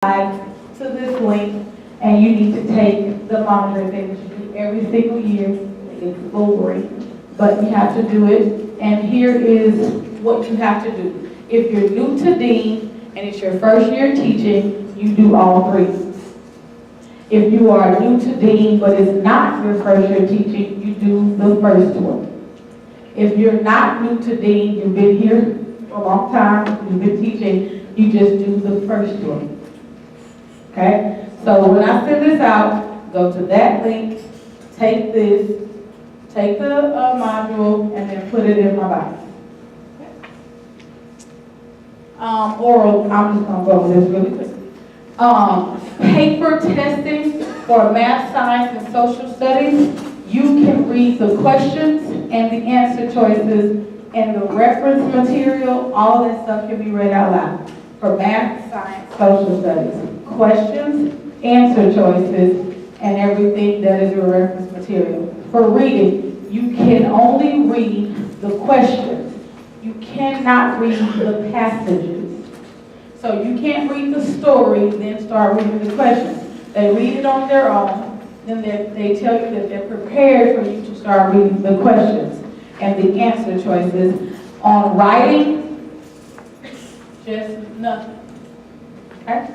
to this link, and you need to take the monitoring thing that you do every single year. It's boring, but you have to do it. And here is what you have to do. If you're new to Dean and it's your first year teaching, you do all three. If you are new to Dean but it's not your first year teaching, you do the first one. If you're not new to Dean, you've been here for a long time, you've been teaching, you just do the first one. Okay? So when I send this out, go to that link, take this, take the module, and then put it in my box. Oral, I'm just going to go over this really quick. Paper testing for math, science, and social studies. You can read the questions and the answer choices and the reference material. All that stuff can be read out loud for math, science, social studies. Questions, answer choices, and everything that is your reference material. For reading, you can only read the questions. You cannot read the passages. So you can't read the story, then start reading the questions. They read it on their own, then they tell you that they're prepared for you to start reading the questions and the answer choices. On writing, just nothing. Okay?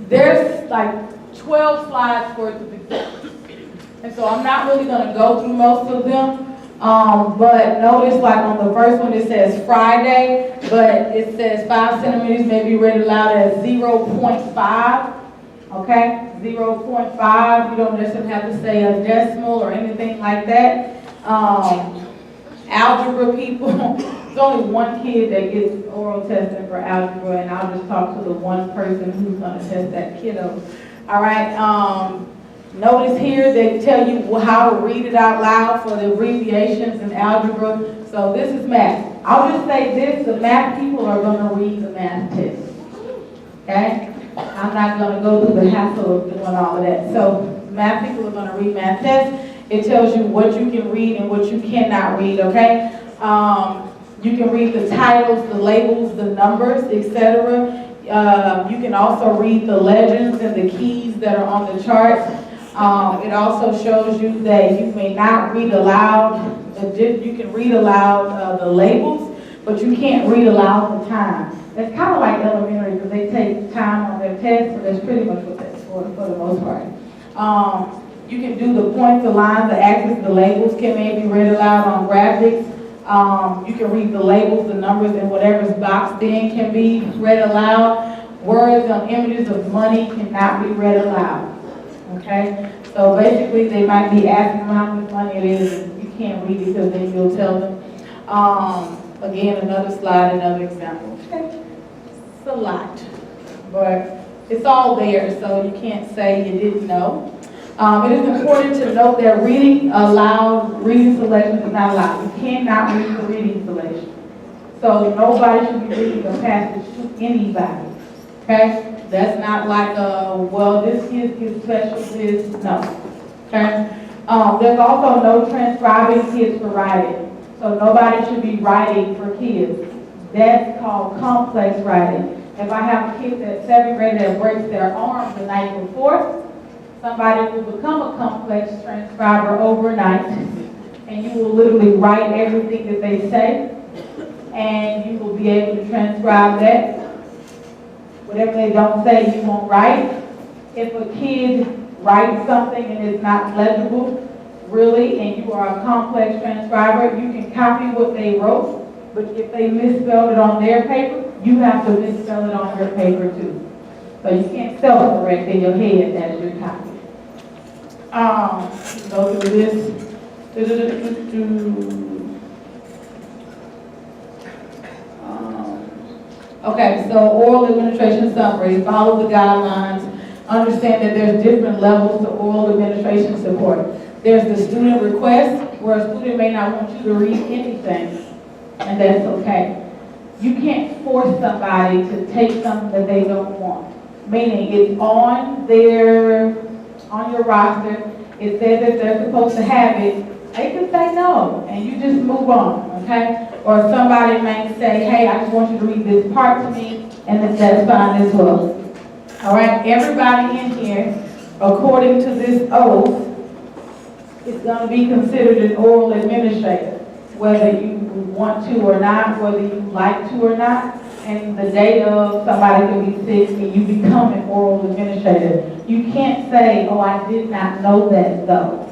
There's like 12 slides worth of examples. And so I'm not really going to go through most of them. But notice like on the first one it says Friday, but it says 5 centimeters may be read aloud as 0.5. Okay? 0.5. You don't necessarily have to say a decimal or anything like that. Algebra people, there's only one kid that gets oral testing for algebra, and I'll just talk to the one person who's going to test that kiddo. All right. Notice here they tell you how to read it out loud for the abbreviations in algebra. So this is math. I'll just say this, the math people are going to read the math test. Okay? I'm not going to go through the hassle of doing all of that. So math people are going to read math tests. It tells you what you can read and what you cannot read, okay? You can read the titles, the labels, the numbers, etc. You can also read the legends and the keys that are on the charts. It also shows you that you may not read aloud. You can read aloud the labels, but you can't read aloud the time. It's kind of like elementary because they take time on their test, so that's pretty much what that's for the most part. You can do the points, the lines, the axes, the labels can maybe read aloud on graphics. You can read the labels, the numbers, and whatever's boxed in can be read aloud. Words on images of money cannot be read aloud. Okay? So basically they might be asking how much money it is, and you can't read it because then you'll tell them. Again, another slide, another example. Okay? It's a lot, but it's all there, so you can't say you didn't know. It is important to note that reading selection is not allowed. You cannot read the reading selection. So nobody should be reading a passage to anybody. Okay? That's not like, well, this kid gets special this. No. Okay? There's also no transcribing kids for writing. So nobody should be writing for kids. That's called complex writing. If I have a kid that's 7th grade that breaks their arm the night before, somebody will become a complex transcriber overnight, and you will literally write everything that they say, and you will be able to transcribe that. Whatever they don't say, you won't write. If a kid writes something and it's not legible, really, and you are a complex transcriber, you can copy what they wrote, but if they misspelled it on their paper, you have to misspell it on your paper too. So you can't spell it correct in your head as your copy. Go through this. Okay, so oral administration summary. Follow the guidelines. Understand that there's different levels to oral administration support. There's the student request, where a student may not want you to read anything, and that's okay. You can't force somebody to take something that they don't want. Meaning it's on your roster, it says that they're supposed to have it, they can say no, and you just move on, okay? Or somebody may say, hey, I just want you to read this part to me, and that's fine as well. All right, everybody in here, according to this oath, is going to be considered an oral administrator, whether you want to or not, whether you like to or not. And the day of, somebody can be sick and you become an oral administrator. You can't say, oh, I did not know that though,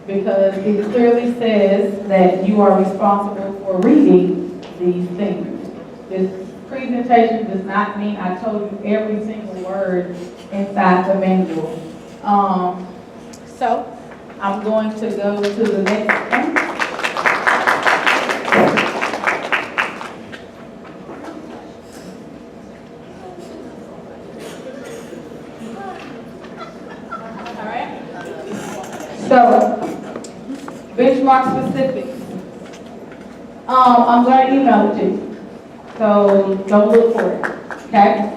because it clearly says that you are responsible for reading these things. This presentation does not mean I told you every single word inside the manual. So I'm going to go to the next one. All right. So benchmark specifics. I'm going to email it to you. So don't look for it, okay?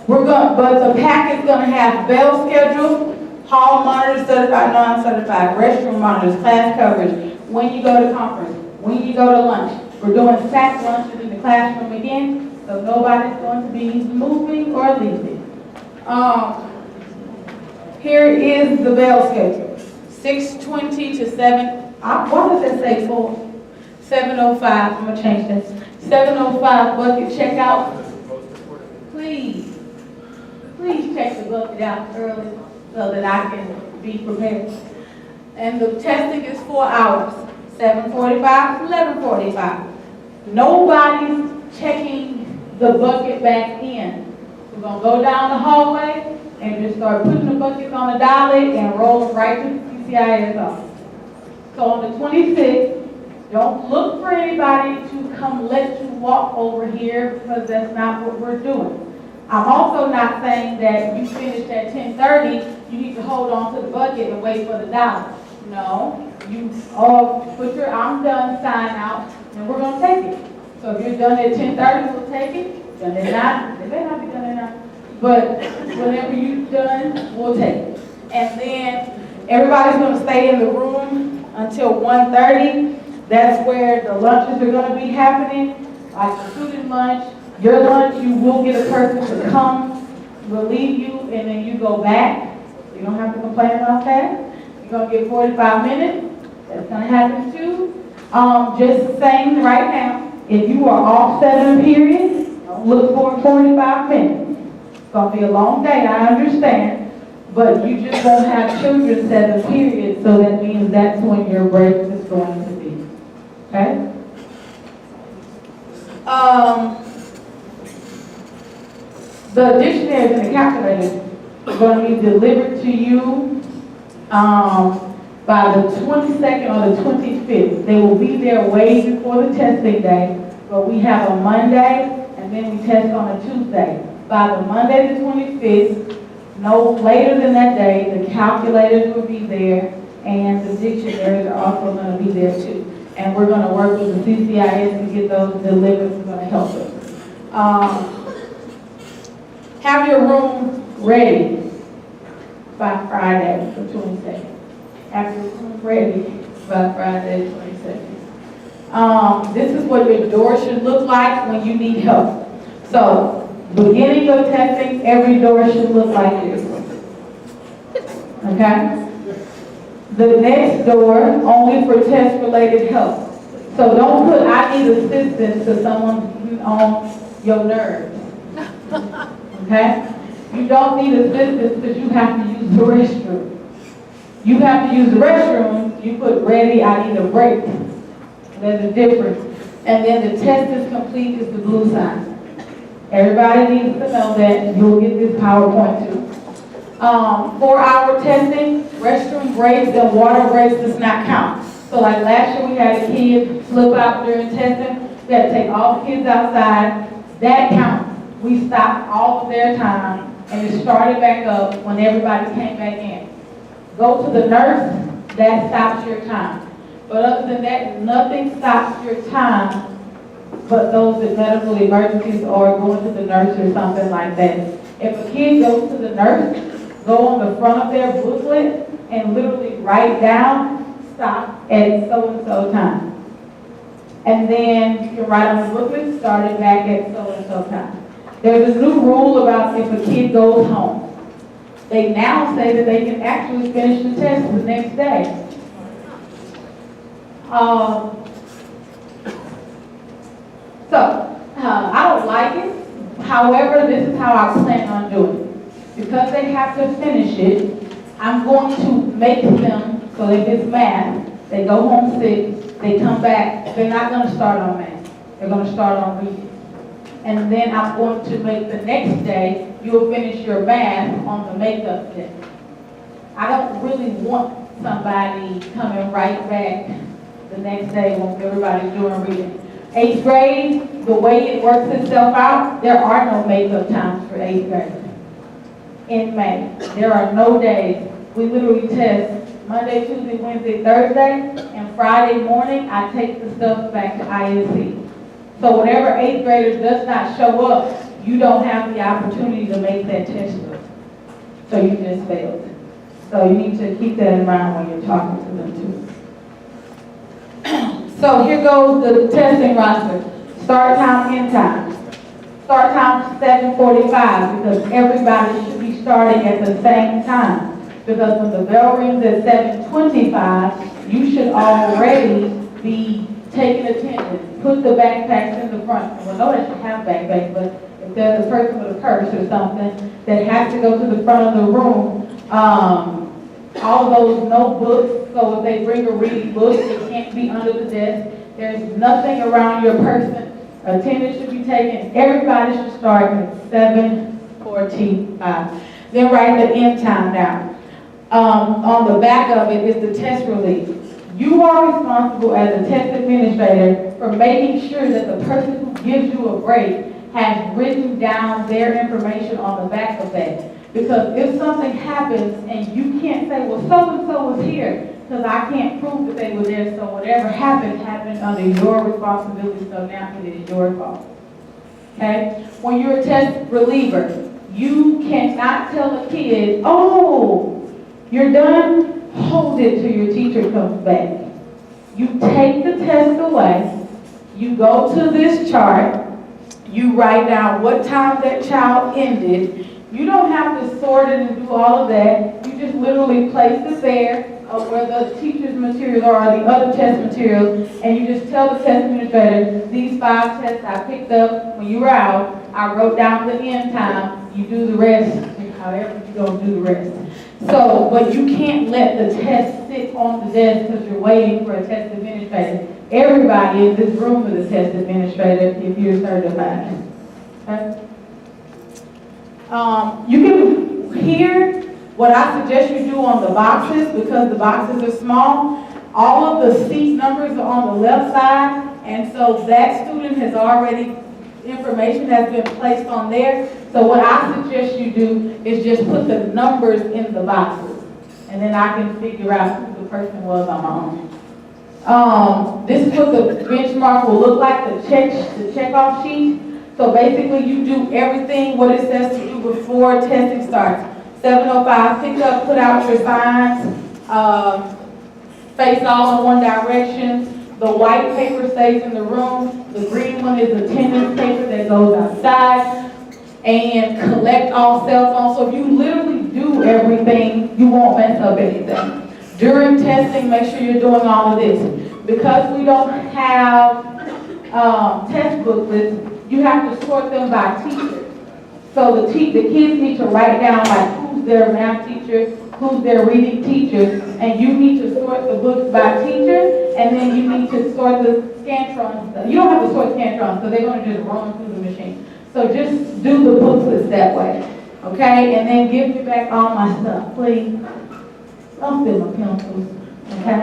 But the pack is going to have bell schedule, hall monitors, certified, non-certified, restroom monitors, class coverage, when you go to conference, when you go to lunch. We're doing sack lunches in the classroom again, so nobody's going to be moving or leaving. Here is the bell schedule, 6:20 to 7. Why does it say 7:05? I'm going to change this. 7:05 bucket checkout. Please check the bucket out early so that I can be prepared. And the testing is 4 hours, 7:45 to 11:45. Nobody's checking the bucket back in. We're going to go down the hallway and just start putting the buckets on the dolly and roll right to the CCIS office. So on the 26th, don't look for anybody to come let you walk over here, because that's not what we're doing. I'm also not saying that you finished at 10:30, you need to hold on to the bucket and wait for the dollar. No, you all put your I'm done sign out and we're going to take it. So if you're done at 10:30, we'll take it. Done at 9, they may not be done at 9. But whenever you're done, we'll take it. And then everybody's going to stay in the room until 1:30. That's where the lunches are going to be happening, like the student lunch. Your lunch, you will get a person to come, relieve you, and then you go back. You don't have to complain about that. You're going to get 45 minutes. That's going to happen too. Just saying right now, if you are off 7 periods, don't look for 45 minutes. It's going to be a long day, I understand. But you just won't have children 7 periods, so that means that's when your break is going to be. Okay? The dictionaries and the calculators are going to be delivered to you by the 22nd or the 25th. They will be there way before the testing day, but we have a Monday and then we test on a Tuesday. By the Monday the 25th, no later than that day, the calculators will be there and the dictionaries are also going to be there too. And we're going to work with the CCIS to get those delivered. It's going to help us. Have your room ready by Friday, the 22nd. Have your room ready by Friday, the 22nd. This is what your door should look like when you need help. So, beginning your testing, every door should look like this. Okay? The next door, only for test-related help. So don't put, I need assistance to someone on your nerves. Okay? You don't need assistance because you have to use the restroom. You have to use the restroom, you put ready, I need a break. There's a difference. And then the test is complete is the blue sign. Everybody needs to know that. You'll get this PowerPoint too. 4-hour testing, restroom breaks and water breaks does not count. So like last year we had a kid slip out during testing. We had to take all the kids outside. That counts. We stopped all of their time and it started back up when everybody came back in. Go to the nurse, that stops your time. But other than that, nothing stops your time but those with medical emergencies or going to the nurse or something like that. If a kid goes to the nurse, go on the front of their booklet and literally write down, stop at so-and-so time. And then you can write on the booklet, started back at so-and-so time. There's a new rule about if a kid goes home. They now say that they can actually finish the test the next day. I don't like it. However, this is how I plan on doing it. Because they have to finish it, I'm going to make them, so if it's math, they go home sick, they come back, they're not going to start on math. They're going to start on reading. And then I'm going to make the next day, you'll finish your math on the makeup day. I don't really want somebody coming right back the next day when everybody's doing reading. 8th grade, the way it works itself out, there are no makeup times for 8th grade. In May, there are no days. We literally test Monday, Tuesday, Wednesday, Thursday, and Friday morning, I take the stuff back to ISC. So whenever 8th grader does not show up, you don't have the opportunity to make that test book. So you just failed. So you need to keep that in mind when you're talking to them too. So here goes the testing roster. Start time, end time. Start time 7:45 because everybody should be starting at the same time. Because when the bell rings at 7:25, you should already be taking attendance. Put the backpacks in the front. Well, no, they should have backpacks, but if there's a person with a purse or something that has to go to the front of the room, all of those notebooks, so if they bring a reading book, it can't be under the desk. There's nothing around your person. Attendance should be taken. Everybody should start at 7:45. Then write the end time down. On the back of it is the test release. You are responsible as a test administrator for making sure that the person who gives you a break has written down their information on the back of that. Because if something happens and you can't say, well, so-and-so was here, because I can't prove that they were there, so whatever happened under your responsibility, so now it is your fault. Okay? When you're a test reliever, you cannot tell a kid, oh, you're done, hold it till your teacher comes back. You take the test away, you go to this chart, you write down what time that child ended. You don't have to sort it and do all of that. You just literally place it there where the teacher's materials are, or the other test materials, and you just tell the test administrator, these 5 tests I picked up when you were out, I wrote down the end time, you do the rest, however you're going to do the rest. So, but you can't let the test sit on the desk because you're waiting for a test administrator. Everybody in this room is a test administrator if you're certified. Okay? You can hear what I suggest you do on the boxes because the boxes are small. All of the seat numbers are on the left side, and so that student has already, information has been placed on there. So what I suggest you do is just put the numbers in the boxes, and then I can figure out who the person was on my own. This is what the benchmark will look like, the checkoff sheet. So basically you do everything what it says to do before testing starts. 7:05, pick up, put out your signs, face all in one direction. The white paper stays in the room. The green one is attendance paper that goes outside. And collect all cell phones. So if you literally do everything, you won't mess up anything. During testing, make sure you're doing all of this. Because we don't have test booklets, you have to sort them by teacher. So the kids need to write down like who's their math teacher, who's their reading teacher, and you need to sort the books by teacher, and then you need to sort the Scantrons stuff. You don't have to sort Scantrons, so they're going to just run through the machine. So just do the booklets that way, okay? And then give me back all my stuff, please. Don't steal my pencils, okay?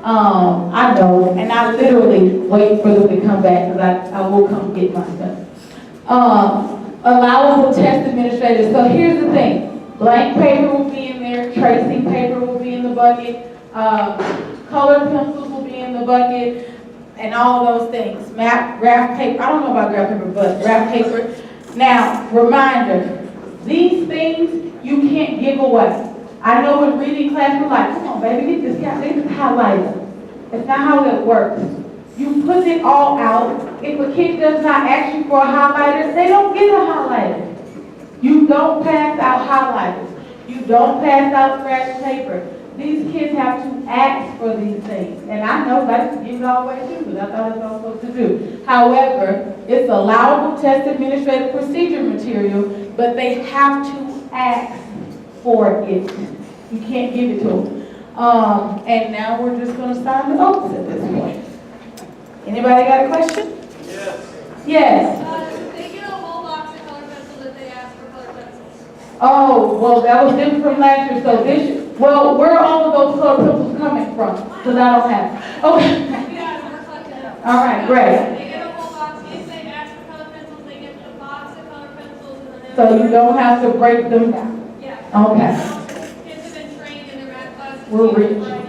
I know, and I literally wait for them to come back because I will come get my stuff. Allowable test administrators. So here's the thing. Blank paper will be in there. Tracing paper will be in the bucket. Colored pencils will be in the bucket. And all of those things. Graph paper. I don't know about graph paper, but graph paper. Now, reminder. These things you can't give away. I know in reading class we're like, come on, baby, get this highlighter. It's not how it works. You put it all out. if a kid does not ask you for a highlighter, they don't get a highlighter. You don't pass out highlighters. You don't pass out scratch paper. These kids have to ask for these things. And I know I just give it all away too, because I thought that's what I was supposed to do. However, it's allowable test administrative procedure material, but they have to ask for it. You can't give it to them. And now we're just going to sign the oaths at this point. Anybody got a question? Yes. Yes. They get a whole box of color pencils if they ask for color pencils. Oh, well, that was different from last year, so this year, well, where are all of those color pencils coming from? Because I don't have. Okay. Yeah, we're collecting them. All right, great. They get a whole box. If they ask for color pencils, they get the box of color pencils and then. So you don't have to break them down. Yeah. Okay. Kids have been trained in their math classes. We're rich.